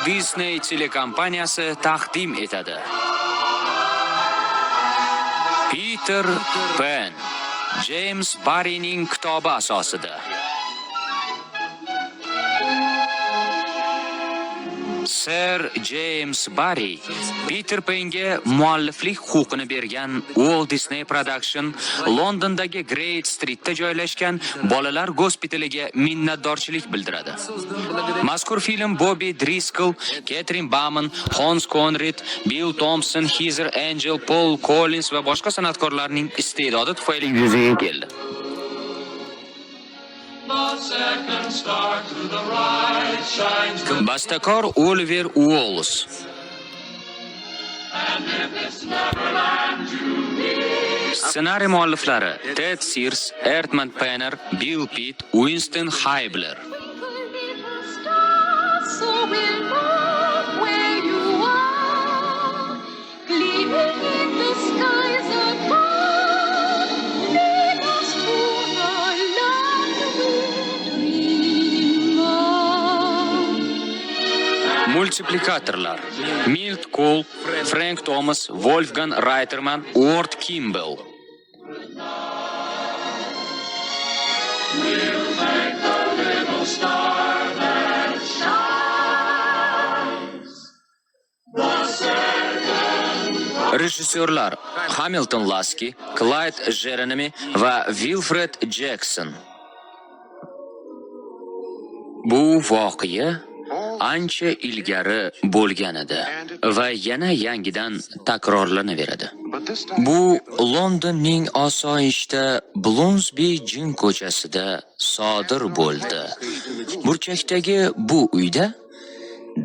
Disney telekompaniyasi taqdim etadi. Peter Pan, James Barrie'ning kitobi asosida. Sir James Barrie Peter Pan'ga mualliflik huquqini bergan Walt Disney Production Londondagi Great Streetda joylashgan bolalar gospitaliga minnatdorchilik bildiradi. Mazkur film Bobby Driscoll, Catherine Bauman, Hans Conried, Bill Thompson, Heather Angel, Paul Collins va boshqa san'atkorlarning iste'dodi tufayli yuzaga keldi. Bastakor Oliver Wallace. Ssenariy mualliflari Ted Sears, Erdman Penner, Bill Pitt, Winston Hybler. Multiplikatorlar Milt Cole, Frank Thomas, Wolfgang Reiterman, Ward Kimball. Rejissyorlar Hamilton Lasky, Clyde Jeremy va Wilfred Jackson. Bu voqea ancha ilgari bo'lgan edi va yana yangidan takrorlanaveradi. Bu Londonning osoyishta Bloomsbury Jin ko'chasida sodir bo'ldi. Burchakdagi bu uyda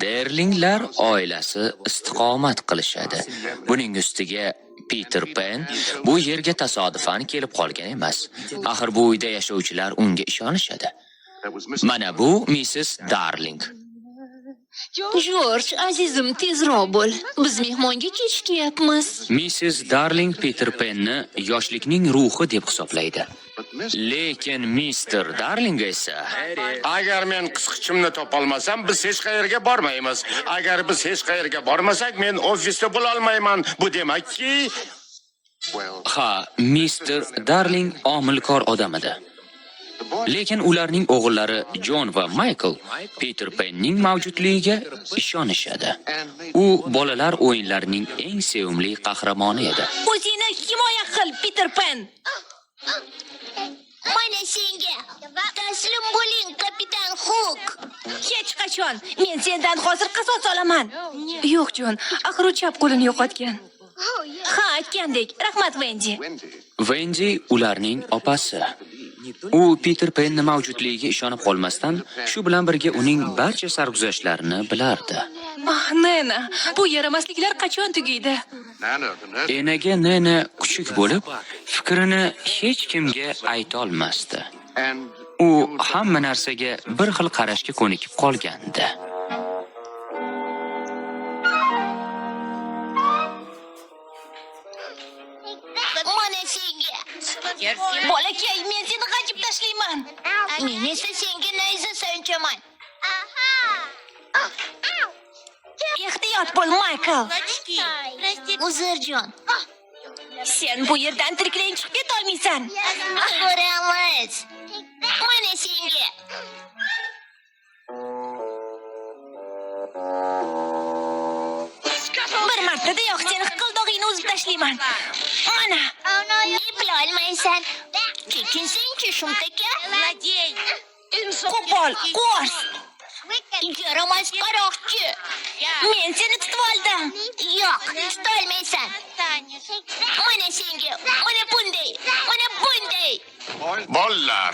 Derlinglar oilasi istiqomat qilishadi. Buning ustiga Peter Pan bu yerga tasodifan kelib qolgan emas. Axir bu uyda yashovchilar unga ishonishadi. Mana bu Mrs. Darling. George, azizim, tezroq bo'l. Biz mehmonga kechikyapmiz. Mrs. Darling Peter Panni yoshlikning ruhi deb hisoblaydi. Lekin Mr. Darling esa, agar men qisqichimni topolmasam, biz hech qayerga bormaymiz. Agar biz hech qayerga bormasak, men ofisda bo'la olmayman. Bu demakki, Mr. Darling omilkor odam edi. Lekin ularning o'g'illari John va Michael Peter Panning mavjudligiga ishonishadi. U bolalar o'yinlarining eng sevimli qahramoni edi. O'zingni himoya qil, Peter Pan. Mana senga taslim bo'ling, kapitan Hook. Hech qachon. Men sendan hozir qasos olaman. Yo'q, John, axir u chap qo'lini yo'qotgan. Ha, aytgandek. Rahmat, Wendy. Wendy ularning opasi. U Peter Panning mavjudligiga ishonib qolmasdan, shu bilan birga uning barcha sarguzashtlarini bilardi. Nena, bu yaramasliklar qachon tugaydi? Enaga Nena kuchuk bo'lib, fikrini hech kimga ayta olmasdi. U hamma narsaga bir xil qarashga ko'nikib qolgandi. Mana senga. Bolakay, men seni g'ajib tashlayman. Men esa senga nayza sanchaman. Ehtiyot bo'l, Michael. Uzr, Jon. Sen bu yerdan tiriklayin chiqib keta olmaysan. Ko'ramiz. Mana senga. Bir martadayoq seni hiqildog'ingni uzib tashlayman. Mana. Eplolmaysan. Chekinsin-chi, shumtaka. Qo'pol, qo'rs. Yaramas qaroqchi. Men seni tutib oldim. Yo'q, tutolmaysan. Mana senga. Mana bunday. Mana bunday. bolalar